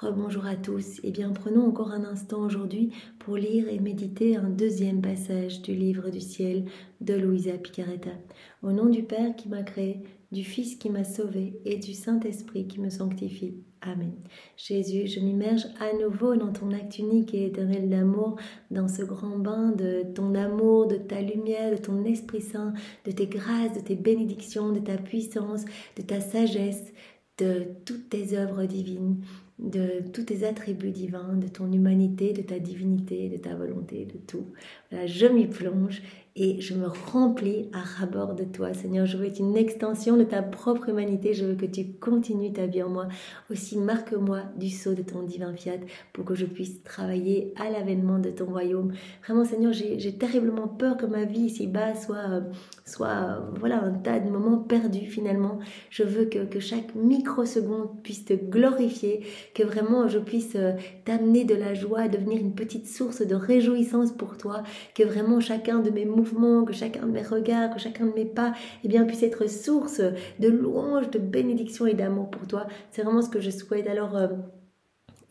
Rebonjour à tous. Eh bien, prenons encore un instant aujourd'hui pour lire et méditer un deuxième passage du livre du ciel de Luisa Picaretta. Au nom du Père qui m'a créé, du Fils qui m'a sauvé et du Saint-Esprit qui me sanctifie. Amen. Jésus, je m'immerge à nouveau dans ton acte unique et éternel d'amour, dans ce grand bain de ton amour, de ta lumière, de ton Esprit Saint, de tes grâces, de tes bénédictions, de ta puissance, de ta sagesse, de toutes tes œuvres divines, de tous tes attributs divins, de ton humanité, de ta divinité, de ta volonté, de tout. Voilà, je m'y plonge et je me remplis à ras-bord de toi, Seigneur. Je veux être une extension de ta propre humanité. Je veux que tu continues ta vie en moi. Aussi, marque-moi du sceau de ton divin fiat pour que je puisse travailler à l'avènement de ton royaume. Vraiment, Seigneur, j'ai terriblement peur que ma vie ici-bas soit voilà, un tas de moments perdus finalement. Je veux que chaque microseconde puisse te glorifier, que vraiment je puisse t'amener de la joie, devenir une petite source de réjouissance pour toi, que vraiment chacun de mes mouvements, que chacun de mes regards, que chacun de mes pas, eh bien, puisse être source de louange, de bénédiction et d'amour pour toi. C'est vraiment ce que je souhaite. Alors,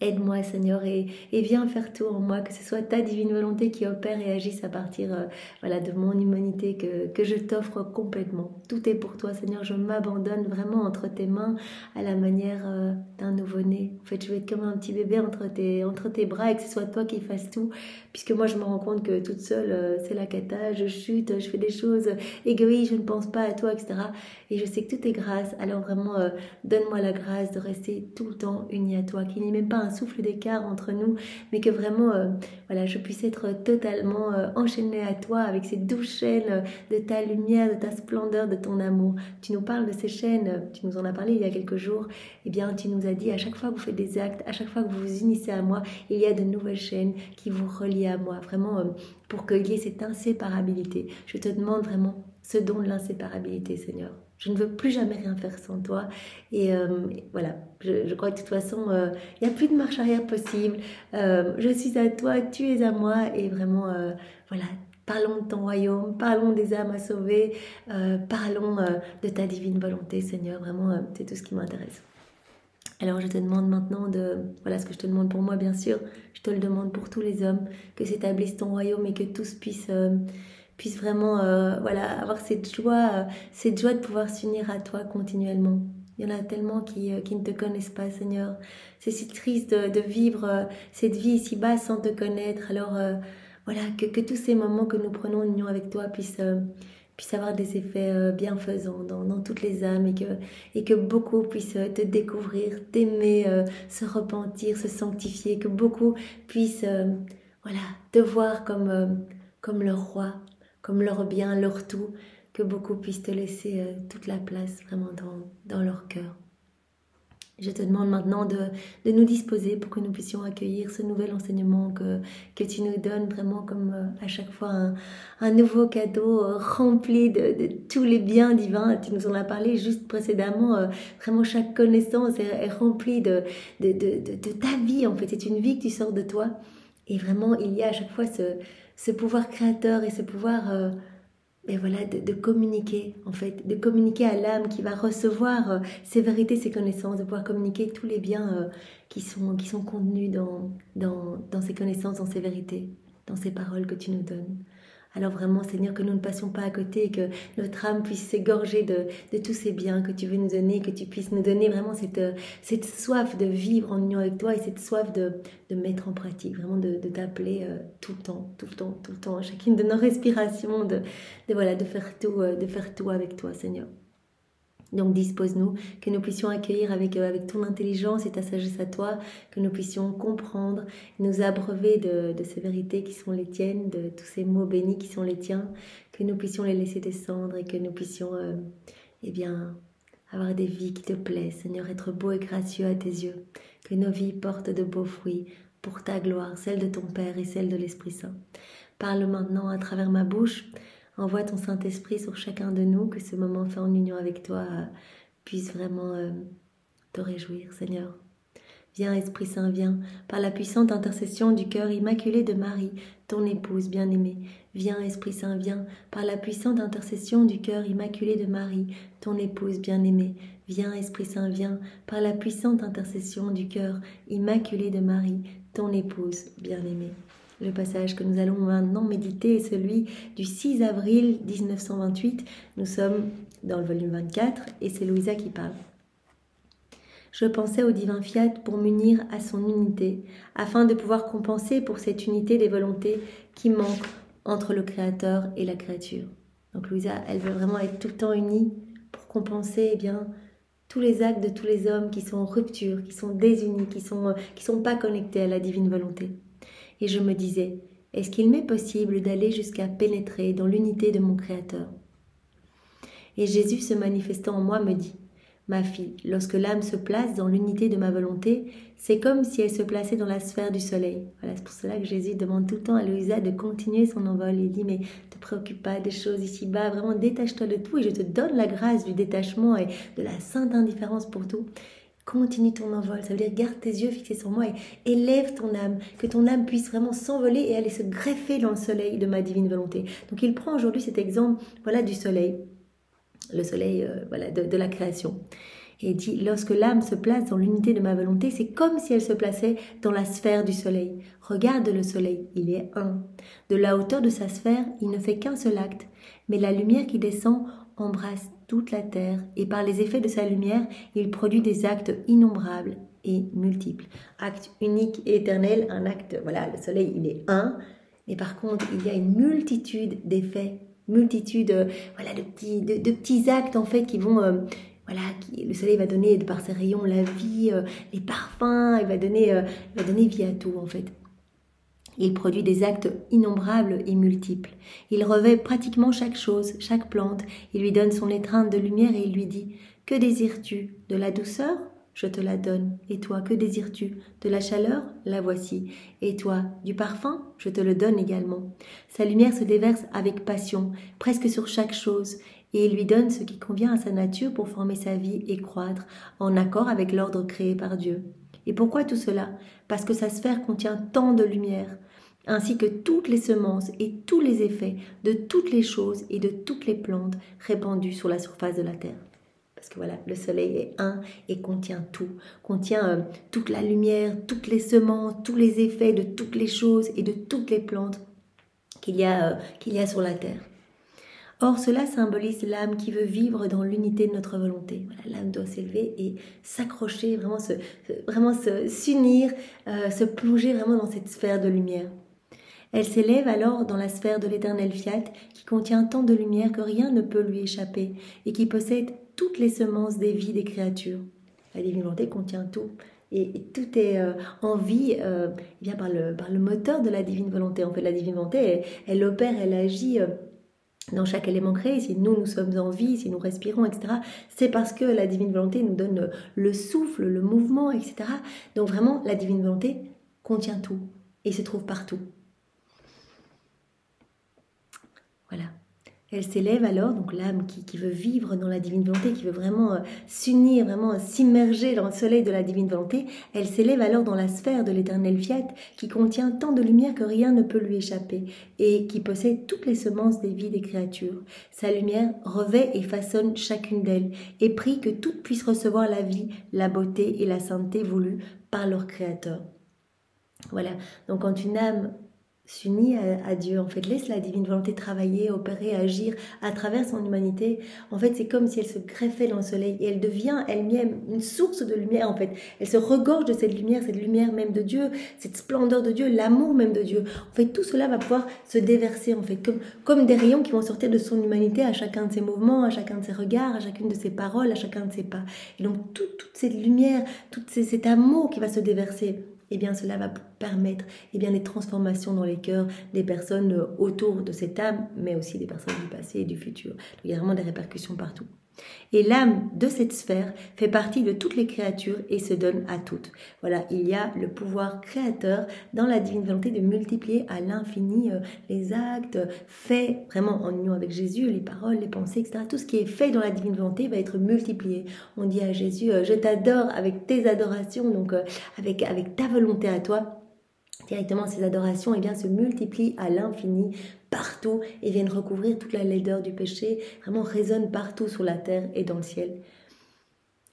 aide-moi, Seigneur, et viens faire tout en moi, que ce soit ta divine volonté qui opère et agisse à partir voilà, de mon humanité que je t'offre complètement. Tout est pour toi, Seigneur, je m'abandonne vraiment entre tes mains à la manière d'un nouveau-né. En fait, je vais être comme un petit bébé entre tes bras et que ce soit toi qui fasses tout, puisque moi, je me rends compte que toute seule, c'est la cata, je chute, je fais des choses égoïstes, je ne pense pas à toi, etc. Et je sais que tout est grâce, alors vraiment, donne-moi la grâce de rester tout le temps unie à toi, qu'il n'y ait même pas un souffle d'écart entre nous, mais que vraiment voilà, je puisse être totalement enchaînée à toi avec ces douze chaînes de ta lumière, de ta splendeur, de ton amour. Tu nous parles de ces chaînes, tu nous en as parlé il y a quelques jours. Eh bien, tu nous as dit à chaque fois que vous faites des actes, à chaque fois que vous vous unissez à moi, il y a de nouvelles chaînes qui vous relient à moi, vraiment pour qu'il y ait cette inséparabilité. Je te demande vraiment ce don de l'inséparabilité, Seigneur. Je ne veux plus jamais rien faire sans toi. Et voilà, je crois que de toute façon, il n'y a plus de marche arrière possible. Je suis à toi, tu es à moi. Et vraiment, voilà, parlons de ton royaume, parlons des âmes à sauver, parlons de ta divine volonté, Seigneur. Vraiment, c'est tout ce qui m'intéresse. Alors je te demande maintenant voilà ce que je te demande pour moi, bien sûr. Je te le demande pour tous les hommes, que s'établisse ton royaume et que tous puissent vraiment voilà, avoir cette joie de pouvoir s'unir à toi continuellement. Il y en a tellement qui ne te connaissent pas, Seigneur. C'est si triste de vivre cette vie ici-bas sans te connaître. Alors voilà, que tous ces moments que nous prenons en union avec toi puissent avoir des effets bienfaisants dans toutes les âmes et que beaucoup puissent te découvrir, t'aimer, se repentir, se sanctifier, que beaucoup puissent voilà, te voir comme leur roi, comme leur bien, leur tout, que beaucoup puissent te laisser toute la place vraiment dans leur cœur. Je te demande maintenant de nous disposer pour que nous puissions accueillir ce nouvel enseignement que tu nous donnes vraiment comme à chaque fois un nouveau cadeau rempli de tous les biens divins. Tu nous en as parlé juste précédemment. Vraiment chaque connaissance est remplie de ta vie en fait. C'est une vie que tu sors de toi. Et vraiment il y a à chaque fois ce pouvoir créateur et ce pouvoir et voilà, de communiquer en fait, de communiquer à l'âme qui va recevoir ces vérités, ces connaissances, de pouvoir communiquer tous les biens qui sont contenus dans ces connaissances, dans ces vérités, dans ces paroles que tu nous donnes. Alors vraiment, Seigneur, que nous ne passions pas à côté et que notre âme puisse s'égorger de tous ces biens que tu veux nous donner, que tu puisses nous donner vraiment cette soif de vivre en union avec toi et cette soif de mettre en pratique, vraiment de t'appeler tout le temps, à chacune de nos respirations, de faire tout avec toi, Seigneur. Donc dispose-nous, que nous puissions accueillir avec ton intelligence et ta sagesse à toi, que nous puissions comprendre, nous abreuver de ces vérités qui sont les tiennes, de tous ces mots bénis qui sont les tiens, que nous puissions les laisser descendre et que nous puissions eh bien, avoir des vies qui te plaisent, Seigneur, être beau et gracieux à tes yeux, que nos vies portent de beaux fruits pour ta gloire, celle de ton Père et celle de l'Esprit Saint. Parle maintenant à travers ma bouche. Envoie ton Saint-Esprit sur chacun de nous, que ce moment fait en union avec toi puisse vraiment te réjouir, Seigneur. Viens, Esprit Saint, viens, par la puissante intercession du cœur immaculé de Marie, ton épouse bien-aimée. Viens, Esprit Saint, viens, par la puissante intercession du cœur immaculé de Marie, ton épouse bien-aimée. Viens, Esprit Saint, viens, par la puissante intercession du cœur immaculé de Marie, ton épouse bien-aimée. Le passage que nous allons maintenant méditer est celui du 6 avril 1928. Nous sommes dans le volume 24 et c'est Louisa qui parle. Je pensais au divin fiat pour m'unir à son unité, afin de pouvoir compenser pour cette unité les volontés qui manquent entre le Créateur et la créature. Donc Louisa, elle veut vraiment être tout le temps unie pour compenser tous les actes de tous les hommes qui sont en rupture, qui sont désunis, qui sont pas connectés à la divine volonté. Et je me disais, est-ce qu'il m'est possible d'aller jusqu'à pénétrer dans l'unité de mon Créateur? Et Jésus se manifestant en moi me dit, ma fille, lorsque l'âme se place dans l'unité de ma volonté, c'est comme si elle se plaçait dans la sphère du soleil. Voilà, c'est pour cela que Jésus demande tout le temps à Louisa de continuer son envol. Il dit, mais ne te préoccupe pas des choses ici-bas, vraiment détache-toi de tout et je te donne la grâce du détachement et de la sainte indifférence pour tout. Continue ton envol, ça veut dire garde tes yeux fixés sur moi et élève ton âme, que ton âme puisse vraiment s'envoler et aller se greffer dans le soleil de ma divine volonté. Donc il prend aujourd'hui cet exemple du soleil. Le soleil de la création. Et dit, lorsque l'âme se place dans l'unité de ma volonté, c'est comme si elle se plaçait dans la sphère du soleil. Regarde le soleil, il est un. De la hauteur de sa sphère, il ne fait qu'un seul acte, mais la lumière qui descend embrasse toute la terre, et par les effets de sa lumière, il produit des actes innombrables et multiples. Acte unique et éternel, un acte, le soleil, il est un, mais par contre, il y a une multitude d'effets, multitude de petits actes en fait qui vont le soleil va donner par ses rayons la vie, les parfums, il va donner vie à tout en fait. Il produit des actes innombrables et multiples. Il revêt pratiquement chaque chose, chaque plante. Il lui donne son étreinte de lumière et il lui dit « Que désires-tu? De la douceur? Je te la donne. Et toi, que désires-tu? De la chaleur? La voici. Et toi, du parfum? Je te le donne également. » Sa lumière se déverse avec passion, presque sur chaque chose, et il lui donne ce qui convient à sa nature pour former sa vie et croître, en accord avec l'ordre créé par Dieu. Et pourquoi tout cela? Parce que sa sphère contient tant de lumière, ainsi que toutes les semences et tous les effets de toutes les choses et de toutes les plantes répandues sur la surface de la terre. Parce que le soleil est un et contient tout. Contient toute la lumière, toutes les semences, tous les effets de toutes les choses et de toutes les plantes qu'il y a sur la terre. Or, cela symbolise l'âme qui veut vivre dans l'unité de notre volonté. L'âme doit s'élever et s'accrocher, s'unir, se plonger vraiment dans cette sphère de lumière. Elle s'élève alors dans la sphère de l'éternel fiat qui contient tant de lumière que rien ne peut lui échapper et qui possède toutes les semences des vies des créatures. La divine volonté contient tout et tout est en vie par le moteur de la divine volonté. En fait, la divine volonté, elle opère, elle agit dans chaque élément créé. Si nous sommes en vie, si nous respirons, etc., c'est parce que la divine volonté nous donne le souffle, le mouvement, etc. Donc vraiment, la divine volonté contient tout et se trouve partout. Voilà. Elle s'élève alors, donc l'âme qui veut vivre dans la divine volonté, qui veut vraiment s'unir, vraiment s'immerger dans le soleil de la divine volonté, elle s'élève alors dans la sphère de l'éternel fiat qui contient tant de lumière que rien ne peut lui échapper et qui possède toutes les semences des vies des créatures. Sa lumière revêt et façonne chacune d'elles et prie que toutes puissent recevoir la vie, la beauté et la sainteté voulues par leur Créateur. Voilà, donc quand une âme s'unit à Dieu, en fait, laisse la divine volonté travailler, opérer, agir à travers son humanité. En fait, c'est comme si elle se greffait dans le soleil et elle devient elle-même une source de lumière, en fait. Elle se regorge de cette lumière même de Dieu, cette splendeur de Dieu, l'amour même de Dieu. En fait, tout cela va pouvoir se déverser, en fait, comme des rayons qui vont sortir de son humanité à chacun de ses mouvements, à chacun de ses regards, à chacune de ses paroles, à chacun de ses pas. Et donc, toute cette lumière, cet amour qui va se déverser, eh bien cela va permettre des transformations dans les cœurs des personnes autour de cette âme, mais aussi des personnes du passé et du futur. Donc, il y a vraiment des répercussions partout. Et l'âme de cette sphère fait partie de toutes les créatures et se donne à toutes. Voilà, il y a le pouvoir créateur dans la divine volonté de multiplier à l'infini les actes faits vraiment en union avec Jésus, les paroles, les pensées, etc. Tout ce qui est fait dans la divine volonté va être multiplié. On dit à Jésus, je t'adore avec tes adorations, donc avec ta volonté à toi. Directement, ces adorations se multiplient à l'infini, partout, et viennent recouvrir toute la laideur du péché, vraiment résonnent partout sur la terre et dans le ciel.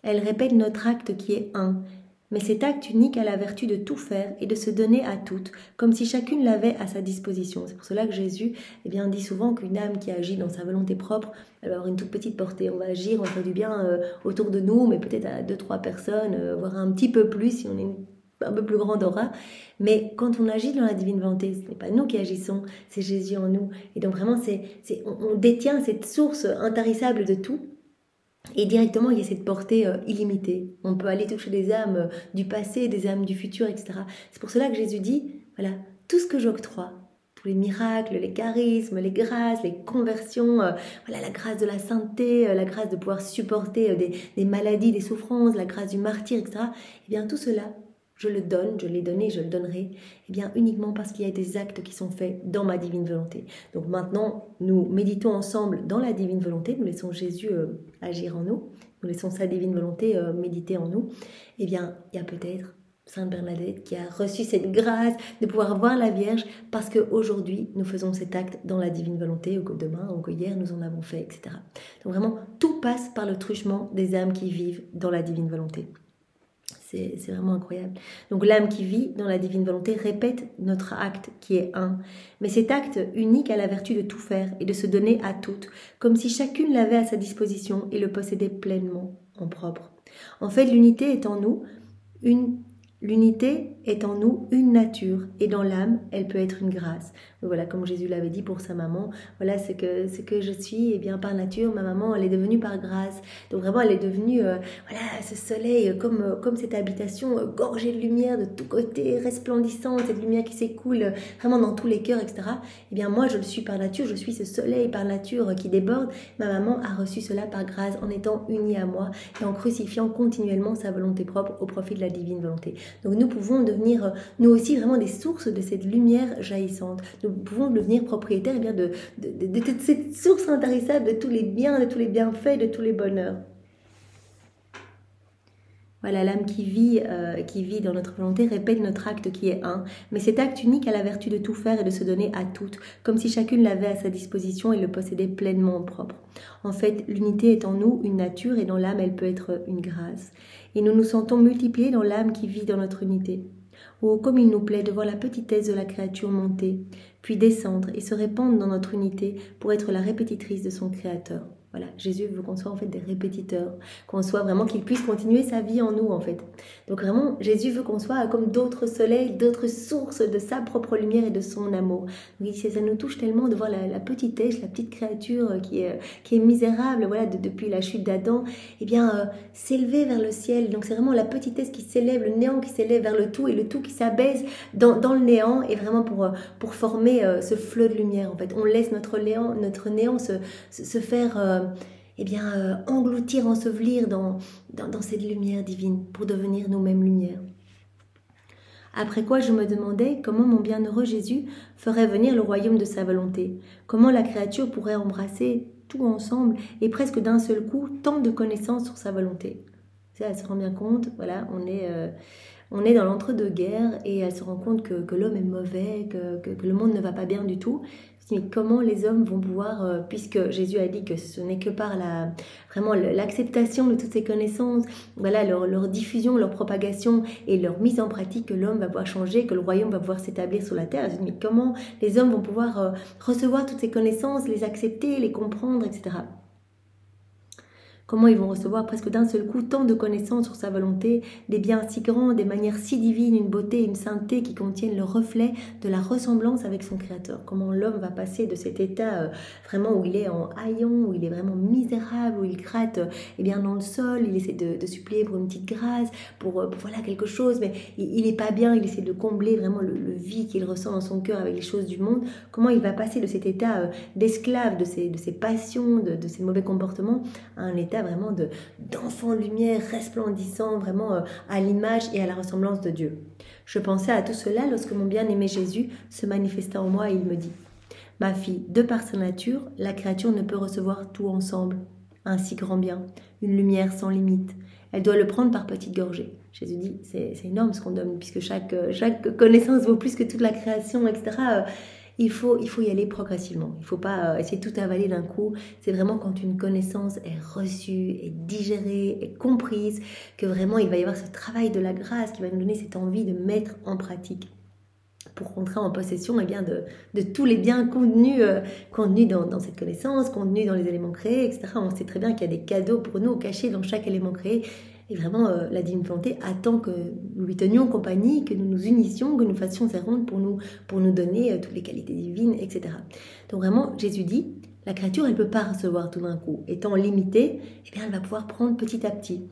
Elle répète notre acte qui est un. Mais cet acte unique a la vertu de tout faire et de se donner à toutes, comme si chacune l'avait à sa disposition. C'est pour cela que Jésus dit souvent qu'une âme qui agit dans sa volonté propre, elle va avoir une toute petite portée. On va agir, on va faire du bien autour de nous, mais peut-être à 2-3 personnes, voire un petit peu plus si on est un peu plus grande aura. Mais quand on agit dans la divine volonté, ce n'est pas nous qui agissons, c'est Jésus en nous. Et donc vraiment, on détient cette source intarissable de tout. Et directement, il y a cette portée illimitée. On peut aller toucher des âmes du passé, des âmes du futur, etc. C'est pour cela que Jésus dit, voilà, tout ce que j'octroie, tous les miracles, les charismes, les grâces, les conversions, la grâce de la sainteté, la grâce de pouvoir supporter des maladies, des souffrances, la grâce du martyr, etc. Eh bien, tout cela, je le donne, je l'ai donné, je le donnerai, uniquement parce qu'il y a des actes qui sont faits dans ma divine volonté. Donc maintenant, nous méditons ensemble dans la divine volonté, nous laissons Jésus agir en nous, nous laissons sa divine volonté méditer en nous. Il y a peut-être Sainte Bernadette qui a reçu cette grâce de pouvoir voir la Vierge parce qu'aujourd'hui, nous faisons cet acte dans la divine volonté, ou que demain, ou que hier, nous en avons fait, etc. Donc vraiment, tout passe par le truchement des âmes qui vivent dans la divine volonté. C'est vraiment incroyable. Donc l'âme qui vit dans la divine volonté répète notre acte qui est un. Mais cet acte unique a la vertu de tout faire et de se donner à toutes, comme si chacune l'avait à sa disposition et le possédait pleinement en propre. En fait, l'unité est en nous une nature et dans l'âme, elle peut être une grâce. Donc voilà, comme Jésus l'avait dit pour sa maman, voilà ce que je suis, par nature, ma maman, elle est devenue par grâce. Donc vraiment, elle est devenue, ce soleil, comme cette habitation gorgée de lumière de tous côtés, resplendissante, cette lumière qui s'écoule vraiment dans tous les cœurs, etc. Moi, je le suis par nature, je suis ce soleil par nature qui déborde. Ma maman a reçu cela par grâce en étant unie à moi et en crucifiant continuellement sa volonté propre au profit de la divine volonté. Donc nous pouvons devenir, nous aussi, vraiment des sources de cette lumière jaillissante. Nous pouvons devenir propriétaires de cette source intarissable de tous les biens, de tous les bienfaits, de tous les bonheurs. Voilà, l'âme qui vit dans notre volonté répète notre acte qui est un. Mais cet acte unique a la vertu de tout faire et de se donner à toutes, comme si chacune l'avait à sa disposition et le possédait pleinement en propre. En fait, l'unité est en nous une nature et dans l'âme, elle peut être une grâce. Et nous nous sentons multipliés dans l'âme qui vit dans notre unité. Oh, comme il nous plaît de voir la petitesse de la créature monter, puis descendre et se répandre dans notre unité pour être la répétitrice de son Créateur. Voilà, Jésus veut qu'on soit en fait des répétiteurs, qu'on soit vraiment, qu'il puisse continuer sa vie en nous en fait. Donc vraiment, Jésus veut qu'on soit comme d'autres soleils, d'autres sources de sa propre lumière et de son amour. Donc ça nous touche tellement de voir la petitesse, la petite créature qui est misérable, depuis la chute d'Adam, s'élever vers le ciel. Donc c'est vraiment la petitesse qui s'élève, le néant qui s'élève vers le tout et le tout qui s'abaisse dans le néant, et vraiment pour former ce flot de lumière en fait. On laisse notre néant se faire engloutir, ensevelir dans cette lumière divine pour devenir nous-mêmes lumière. Après quoi, je me demandais comment mon bienheureux Jésus ferait venir le royaume de sa volonté, comment la créature pourrait embrasser tout ensemble et presque d'un seul coup tant de connaissances sur sa volonté. Elle se rend bien compte, on est dans l'entre-deux-guerres et elle se rend compte que l'homme est mauvais, que le monde ne va pas bien du tout. Mais comment les hommes vont pouvoir, puisque Jésus a dit que ce n'est que par l'acceptation de toutes ces connaissances, leur diffusion, leur propagation et leur mise en pratique, que l'homme va pouvoir changer, que le royaume va pouvoir s'établir sur la terre. Mais comment les hommes vont pouvoir recevoir toutes ces connaissances, les accepter, les comprendre, etc. Comment ils vont recevoir presque d'un seul coup tant de connaissances sur sa volonté, des biens si grands, des manières si divines, une beauté, une sainteté qui contiennent le reflet de la ressemblance avec son Créateur. Comment l'homme va passer de cet état vraiment où il est en haillon, où il est vraiment misérable, où il gratte dans le sol, il essaie de supplier pour une petite grâce, pour quelque chose, mais il n'est pas bien, il essaie de combler vraiment le vide qu'il ressent dans son cœur avec les choses du monde. Comment il va passer de cet état d'esclave, de ses passions, de ses mauvais comportements, à un état vraiment d'enfant de lumière resplendissant, vraiment à l'image et à la ressemblance de Dieu. Je pensais à tout cela lorsque mon bien-aimé Jésus se manifesta en moi et il me dit: ma fille, de par sa nature, la créature ne peut recevoir tout ensemble, un si grand bien, une lumière sans limite. Elle doit le prendre par petites gorgées. Jésus dit, c'est énorme ce qu'on donne, puisque chaque connaissance vaut plus que toute la création, etc. Il faut y aller progressivement. Il ne faut pas essayer de tout avaler d'un coup. C'est vraiment quand une connaissance est reçue, est digérée, est comprise, que vraiment il va y avoir ce travail de la grâce qui va nous donner cette envie de mettre en pratique pour rentrer en possession de tous les biens contenus dans cette connaissance, contenus dans les éléments créés, etc. On sait très bien qu'il y a des cadeaux pour nous cachés dans chaque élément créé. Et vraiment, la divine volonté attend que nous lui tenions compagnie, que nous nous unissions, que nous fassions ces rondes pour nous donner toutes les qualités divines, etc. Donc vraiment, Jésus dit, la créature, elle ne peut pas recevoir tout d'un coup. Étant limitée, eh bien, elle va pouvoir prendre petit à petit.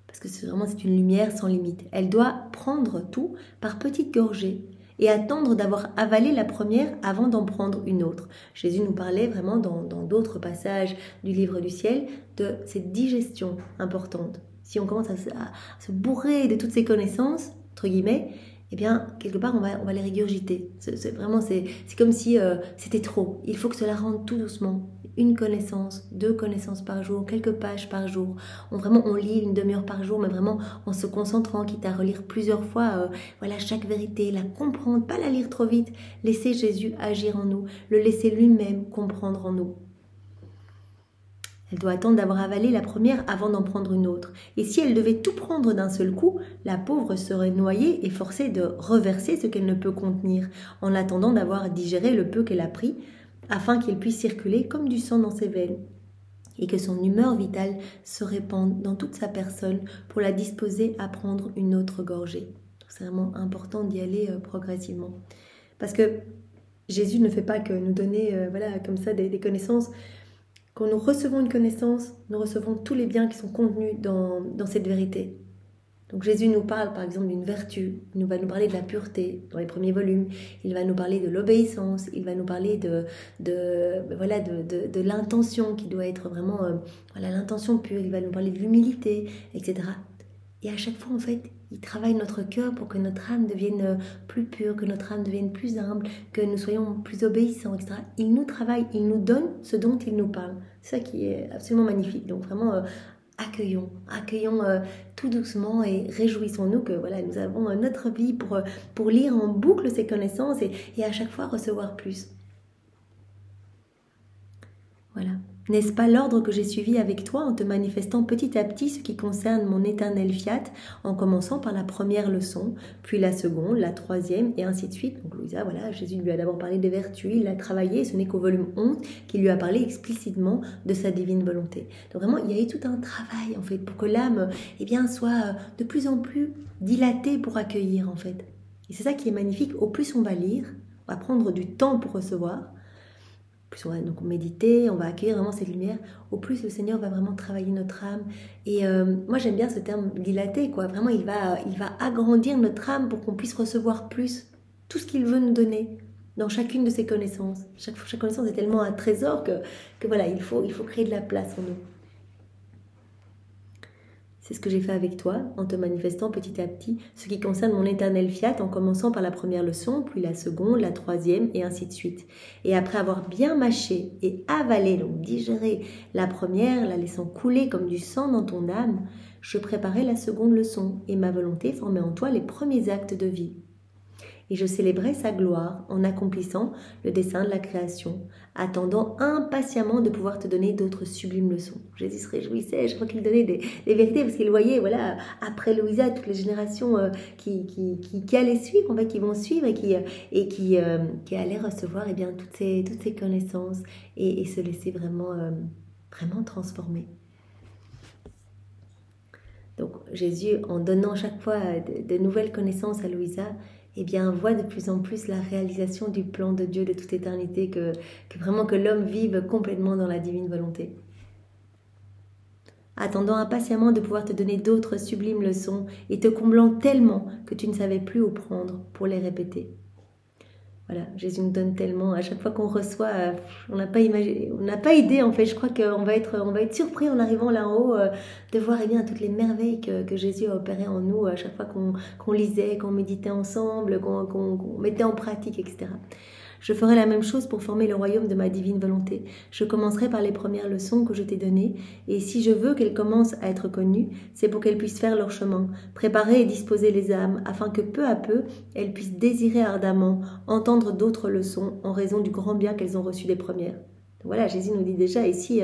Parce que c'est une lumière sans limite. Elle doit prendre tout par petites gorgées et attendre d'avoir avalé la première avant d'en prendre une autre. Jésus nous parlait vraiment dans d'autres passages du livre du ciel de cette digestion importante. Si on commence à se bourrer de toutes ces connaissances, entre guillemets, eh bien, quelque part, on va les régurgiter. C'est comme si c'était trop. Il faut que cela rentre tout doucement. Une connaissance, 2 connaissances par jour, quelques pages par jour. On lit une demi-heure par jour, mais vraiment en se concentrant, quitte à relire plusieurs fois chaque vérité, la comprendre, pas la lire trop vite. Laisser Jésus agir en nous, le laisser lui-même comprendre en nous. Elle doit attendre d'avoir avalé la première avant d'en prendre une autre. Et si elle devait tout prendre d'un seul coup, la pauvre serait noyée et forcée de reverser ce qu'elle ne peut contenir, en attendant d'avoir digéré le peu qu'elle a pris, afin qu'il puisse circuler comme du sang dans ses veines, et que son humeur vitale se répande dans toute sa personne pour la disposer à prendre une autre gorgée. C'est vraiment important d'y aller progressivement. Parce que Jésus ne fait pas que nous donner comme ça des connaissances. Quand nous recevons une connaissance, nous recevons tous les biens qui sont contenus dans cette vérité. Donc Jésus nous parle par exemple d'une vertu, il va nous parler de la pureté dans les premiers volumes, il va nous parler de l'obéissance, il va nous parler de l'intention qui doit être vraiment l'intention pure, il va nous parler de l'humilité, etc. Et à chaque fois en fait, il travaille notre cœur pour que notre âme devienne plus pure, que notre âme devienne plus humble, que nous soyons plus obéissants, etc. Il nous travaille, il nous donne ce dont il nous parle. C'est ça qui est absolument magnifique. Donc vraiment, accueillons tout doucement et réjouissons-nous que nous avons notre vie pour lire en boucle ces connaissances et à chaque fois recevoir plus. Voilà. N'est-ce pas l'ordre que j'ai suivi avec toi en te manifestant petit à petit ce qui concerne mon éternel fiat, en commençant par la première leçon, puis la seconde, la troisième, et ainsi de suite. Donc Louisa, Jésus lui a d'abord parlé des vertus, il a travaillé, ce n'est qu'au volume 11 qu'il lui a parlé explicitement de sa divine volonté. Donc vraiment, il y a eu tout un travail en fait pour que l'âme soit de plus en plus dilatée pour accueillir en fait. Et c'est ça qui est magnifique, au plus on va lire, on va prendre du temps pour recevoir, plus on va donc méditer, on va accueillir vraiment cette lumière, au plus le Seigneur va vraiment travailler notre âme. Et moi j'aime bien ce terme dilaté, vraiment il va agrandir notre âme pour qu'on puisse recevoir plus tout ce qu'il veut nous donner dans chacune de ses connaissances. Chaque connaissance est tellement un trésor que il faut créer de la place en nous. C'est ce que j'ai fait avec toi, en te manifestant petit à petit ce qui concerne mon éternel fiat, en commençant par la première leçon, puis la seconde, la troisième, et ainsi de suite. Et après avoir bien mâché et avalé, donc digéré la première, la laissant couler comme du sang dans ton âme, je préparai la seconde leçon, et ma volonté formait en toi les premiers actes de vie. Et je célébrais sa gloire en accomplissant le dessein de la création, attendant impatiemment de pouvoir te donner d'autres sublimes leçons. Jésus se réjouissait, je crois qu'il donnait des vérités, parce qu'il voyait, après Louisa, toutes les générations qui allaient suivre, qui vont suivre et qui allaient recevoir toutes ces connaissances et se laisser vraiment transformer. Donc Jésus, en donnant chaque fois de nouvelles connaissances à Louisa, voit de plus en plus la réalisation du plan de Dieu de toute éternité, que l'homme vive complètement dans la divine volonté. Attendant impatiemment de pouvoir te donner d'autres sublimes leçons et te comblant tellement que tu ne savais plus où prendre pour les répéter. Jésus nous donne tellement, à chaque fois qu'on reçoit, on n'a pas idée en fait, je crois qu'on va être surpris en arrivant là-haut de voir toutes les merveilles que Jésus a opérées en nous à chaque fois qu'on lisait, qu'on méditait ensemble, qu'on mettait en pratique, etc. Je ferai la même chose pour former le royaume de ma divine volonté. Je commencerai par les premières leçons que je t'ai données, et si je veux qu'elles commencent à être connues, c'est pour qu'elles puissent faire leur chemin, préparer et disposer les âmes, afin que peu à peu, elles puissent désirer ardemment entendre d'autres leçons en raison du grand bien qu'elles ont reçu des premières. Voilà, Jésus nous dit déjà ici,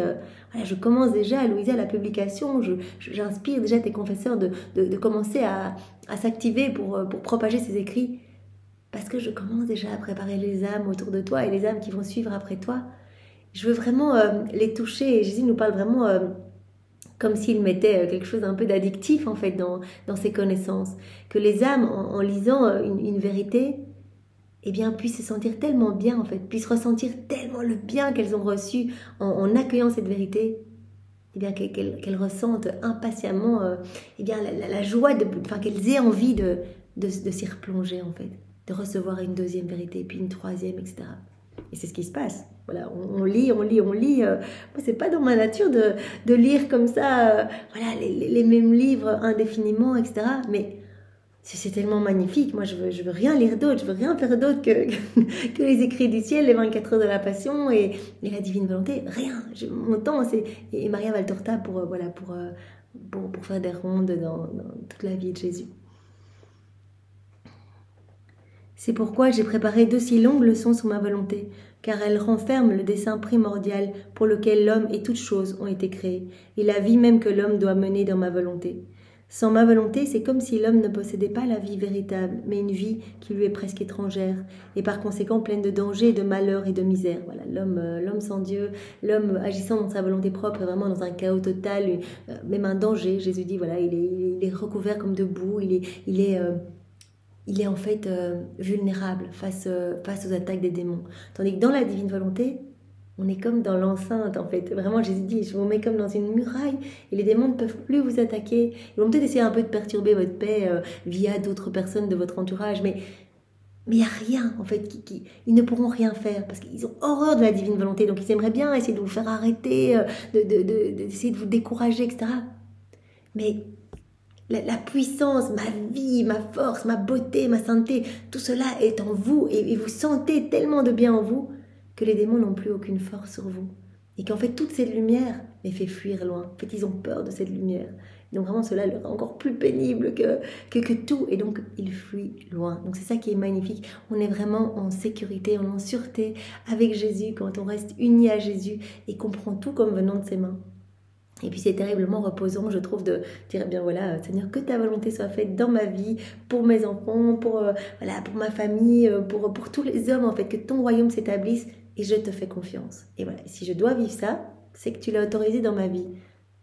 voilà, je commence déjà, Louisa, la publication, j'inspire déjà tes confesseurs de commencer à s'activer pour propager ces écrits, parce que je commence déjà à préparer les âmes autour de toi et les âmes qui vont suivre après toi. Je veux vraiment les toucher, et Jésus nous parle vraiment comme s'il mettait quelque chose un peu d'addictif en fait dans ses connaissances, que les âmes, en lisant une vérité, eh bien, puissent se sentir tellement bien, en fait, puissent ressentir tellement le bien qu'elles ont reçu en accueillant cette vérité, eh bien, qu'elles ressentent impatiemment eh bien, la joie, enfin, qu'elles aient envie de s'y replonger, en fait, de recevoir une deuxième vérité, puis une troisième, etc. Et c'est ce qui se passe. Voilà, on lit. Moi, c'est pas dans ma nature de lire comme ça, voilà, les mêmes livres indéfiniment, etc. Mais c'est tellement magnifique. Moi, je veux rien lire d'autre, je veux rien faire d'autre que les écrits du ciel, les 24 heures de la passion et la divine volonté. Rien. Mon temps, c'est... Et Maria Valtorta pour faire des rondes dans toute la vie de Jésus. C'est pourquoi j'ai préparé 2 si longues leçons sur ma volonté, car elles renferment le dessein primordial pour lequel l'homme et toutes choses ont été créés, et la vie même que l'homme doit mener dans ma volonté. Sans ma volonté, c'est comme si l'homme ne possédait pas la vie véritable, mais une vie qui lui est presque étrangère, et par conséquent pleine de dangers, de malheurs et de misère. Voilà, l'homme sans Dieu, l'homme agissant dans sa volonté propre, est vraiment dans un chaos total, même un danger. Jésus dit, voilà, il est recouvert comme de boue, il est en fait vulnérable face aux attaques des démons. Tandis que dans la divine volonté, on est comme dans l'enceinte, en fait. Vraiment, Jésus dit, je vous mets comme dans une muraille et les démons ne peuvent plus vous attaquer. Ils vont peut-être essayer un peu de perturber votre paix via d'autres personnes de votre entourage, mais il n'y a rien, en fait, ils ne pourront rien faire parce qu'ils ont horreur de la divine volonté. Donc, ils aimeraient bien essayer de vous faire arrêter, d'essayer de vous décourager, etc. Mais la puissance, ma vie, ma force, ma beauté, ma sainteté, tout cela est en vous et vous sentez tellement de bien en vous que les démons n'ont plus aucune force sur vous. Et qu'en fait, toute cette lumière les fait fuir loin. En fait, ils ont peur de cette lumière. Donc vraiment, cela leur est encore plus pénible que tout. Et donc, ils fuient loin. Donc c'est ça qui est magnifique. On est vraiment en sécurité, on est en sûreté avec Jésus quand on reste unis à Jésus et qu'on prend tout comme venant de ses mains. Et puis c'est terriblement reposant, je trouve, de dire, bien voilà, Seigneur, que ta volonté soit faite dans ma vie, pour mes enfants, pour ma famille, pour tous les hommes, en fait, que ton royaume s'établisse et je te fais confiance. Et voilà, si je dois vivre ça, c'est que tu l'as autorisé dans ma vie.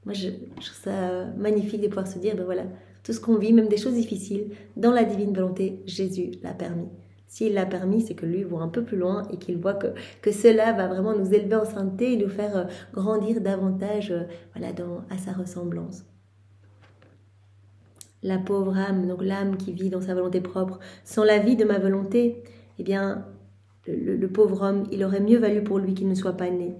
Moi, je trouve ça magnifique de pouvoir se dire, ben voilà, tout ce qu'on vit, même des choses difficiles, dans la divine volonté, Jésus l'a permis. S'il l'a permis, c'est que lui voit un peu plus loin et qu'il voit que cela va vraiment nous élever en sainteté et nous faire grandir davantage à sa ressemblance. La pauvre âme, donc l'âme qui vit dans sa volonté propre, sans la vie de ma volonté, eh bien, le pauvre homme, il aurait mieux valu pour lui qu'il ne soit pas né.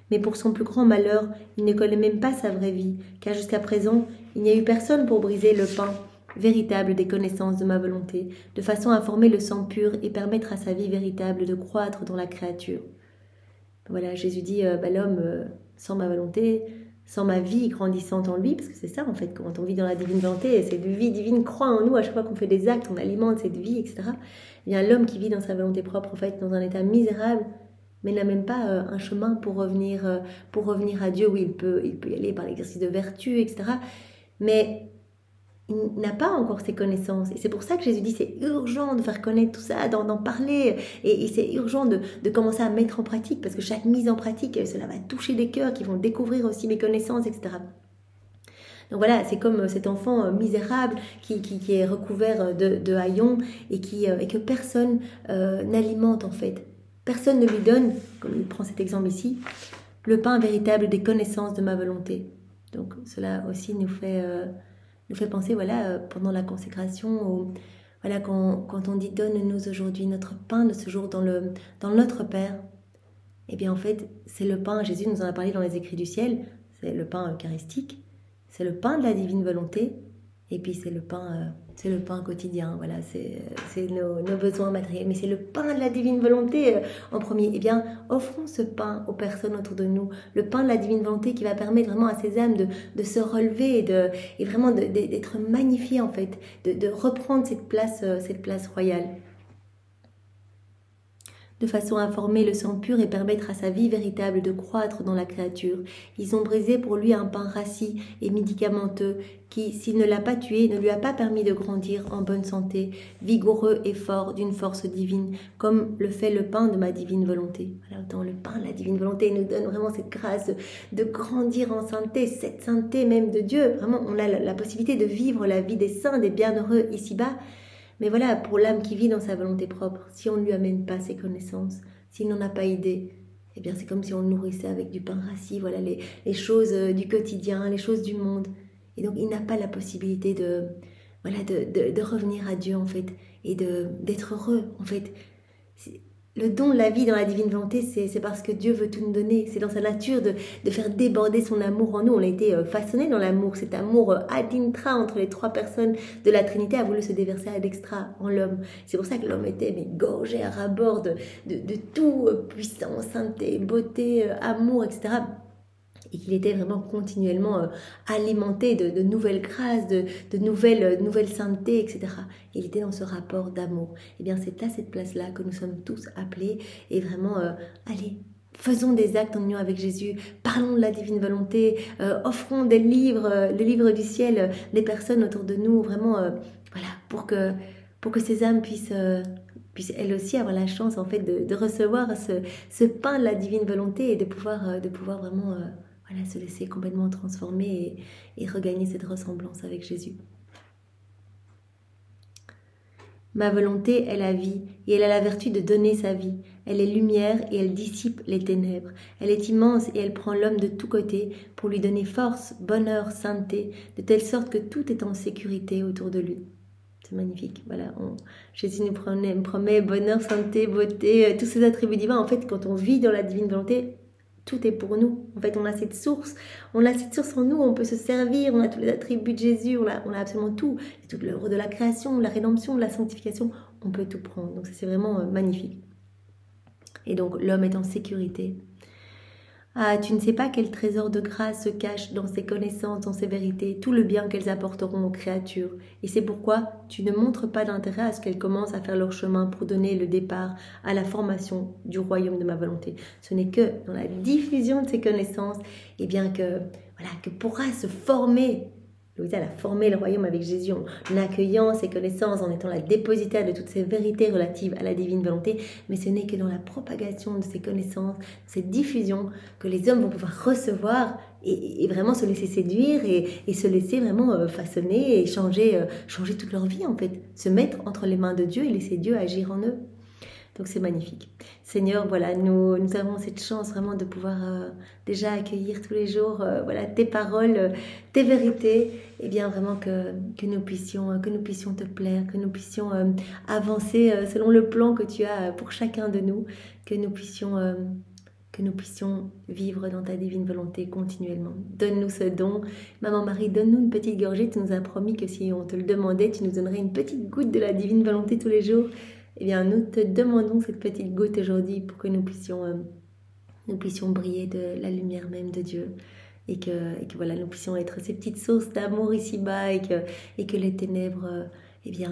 Mais pour son plus grand malheur, il ne connaît même pas sa vraie vie, car jusqu'à présent, il n'y a eu personne pour briser le pain véritable des connaissances de ma volonté, de façon à former le sang pur et permettre à sa vie véritable de croître dans la créature. Voilà, Jésus dit, l'homme, sans ma volonté, sans ma vie grandissante en lui, parce que c'est ça en fait, quand on vit dans la divine volonté, cette vie divine croît en nous, à chaque fois qu'on fait des actes, on alimente cette vie, etc. Il y a l'homme qui vit dans sa volonté propre, en fait, dans un état misérable, mais n'a même pas un chemin pour revenir à Dieu, où il peut y aller par l'exercice de vertu, etc. Mais il n'a pas encore ces connaissances. Et c'est pour ça que Jésus dit c'est urgent de faire connaître tout ça, d'en parler. Et c'est urgent de commencer à mettre en pratique, parce que chaque mise en pratique, cela va toucher des cœurs qui vont découvrir aussi mes connaissances, etc. Donc voilà, c'est comme cet enfant misérable qui est recouvert de haillons et que personne n'alimente en fait. Personne ne lui donne, comme il prend cet exemple ici, le pain véritable des connaissances de ma volonté. Donc cela aussi nous fait penser, pendant la consécration, quand on dit « Donne-nous aujourd'hui notre pain de ce jour dans notre Père », eh bien en fait, c'est le pain, Jésus nous en a parlé dans les écrits du ciel, c'est le pain eucharistique, c'est le pain de la divine volonté, Et puis c'est le pain quotidien, voilà, c'est nos besoins matériels, mais c'est le pain de la divine volonté en premier. Eh bien, offrons ce pain aux personnes autour de nous, le pain de la divine volonté qui va permettre vraiment à ces âmes de se relever et vraiment d'être magnifiées en fait, de reprendre cette place royale, de façon à former le sang pur et permettre à sa vie véritable de croître dans la créature. Ils ont brisé pour lui un pain rassis et médicamenteux qui, s'il ne l'a pas tué, ne lui a pas permis de grandir en bonne santé, vigoureux et fort d'une force divine, comme le fait le pain de ma divine volonté. Voilà, autant le pain de la divine volonté nous donne vraiment cette grâce de grandir en sainteté, cette sainteté même de Dieu. Vraiment, on a la possibilité de vivre la vie des saints, des bienheureux ici-bas. Mais voilà, pour l'âme qui vit dans sa volonté propre, si on ne lui amène pas ses connaissances, s'il n'en a pas idée, eh bien c'est comme si on le nourrissait avec du pain rassis, voilà les choses du quotidien, les choses du monde. Et donc il n'a pas la possibilité de revenir à Dieu en fait, et d'être heureux en fait. Le don de la vie dans la divine volonté, c'est parce que Dieu veut tout nous donner. C'est dans sa nature de faire déborder son amour en nous. On a été façonné dans l'amour. Cet amour ad intra entre les trois personnes de la Trinité a voulu se déverser ad extra en l'homme. C'est pour ça que l'homme était gorgé à ras-bord de tout, puissance, sainteté, beauté, amour, etc. Et qu'il était vraiment continuellement alimenté de nouvelles grâces, de nouvelles saintetés, etc. Il était dans ce rapport d'amour. Et bien c'est à cette place-là que nous sommes tous appelés. Et vraiment, allez, faisons des actes en union avec Jésus, parlons de la divine volonté, offrons des livres, les livres du ciel, les personnes autour de nous, vraiment, voilà, pour que ces âmes puissent elles aussi avoir la chance en fait de recevoir ce pain de la divine volonté et de pouvoir vraiment se laisser complètement transformer et regagner cette ressemblance avec Jésus. Ma volonté est la vie et elle a la vertu de donner sa vie. Elle est lumière et elle dissipe les ténèbres. Elle est immense et elle prend l'homme de tous côtés pour lui donner force, bonheur, sainteté, de telle sorte que tout est en sécurité autour de lui. C'est magnifique, voilà. Jésus nous promet bonheur, sainteté, beauté, tous ces attributs divins. En fait, quand on vit dans la divine volonté, tout est pour nous. En fait, on a cette source en nous, on peut se servir, on a tous les attributs de Jésus, on a absolument tout. Il y a toute l'œuvre de la création, de la rédemption, de la sanctification, on peut tout prendre. Donc ça, c'est vraiment magnifique. Et donc, l'homme est en sécurité. Ah, tu ne sais pas quel trésor de grâce se cache dans ces connaissances, dans ces vérités, tout le bien qu'elles apporteront aux créatures. Et c'est pourquoi tu ne montres pas d'intérêt à ce qu'elles commencent à faire leur chemin pour donner le départ à la formation du royaume de ma volonté. Ce n'est que dans la diffusion de ces connaissances, et bien que pourra se former. Louisa, elle a formé le royaume avec Jésus en accueillant ses connaissances, en étant la dépositaire de toutes ces vérités relatives à la divine volonté. Mais ce n'est que dans la propagation de ces connaissances, cette diffusion, que les hommes vont pouvoir recevoir et vraiment se laisser séduire et se laisser vraiment façonner et changer toute leur vie en fait. Se mettre entre les mains de Dieu et laisser Dieu agir en eux. Donc c'est magnifique. Seigneur, voilà, nous avons cette chance vraiment de pouvoir déjà accueillir tous les jours tes paroles, tes vérités, et bien vraiment que nous puissions te plaire, que nous puissions avancer selon le plan que tu as pour chacun de nous, que nous puissions vivre dans ta divine volonté continuellement. Donne-nous ce don. Maman Marie, donne-nous une petite gorgée. Tu nous as promis que si on te le demandait, tu nous donnerais une petite goutte de la divine volonté tous les jours. Eh bien, nous te demandons cette petite goutte aujourd'hui pour que nous puissions briller de la lumière même de Dieu et que voilà, nous puissions être ces petites sources d'amour ici-bas et que les ténèbres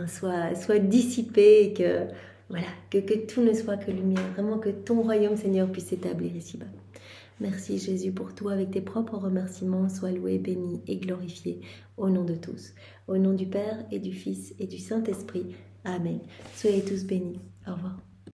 soient dissipées et que tout ne soit que lumière. Vraiment que ton royaume, Seigneur, puisse s'établir ici-bas. Merci Jésus pour toi, avec tes propres remerciements, sois loué, béni et glorifié au nom de tous. Au nom du Père et du Fils et du Saint-Esprit. Amen. Soyez tous bénis. Au revoir.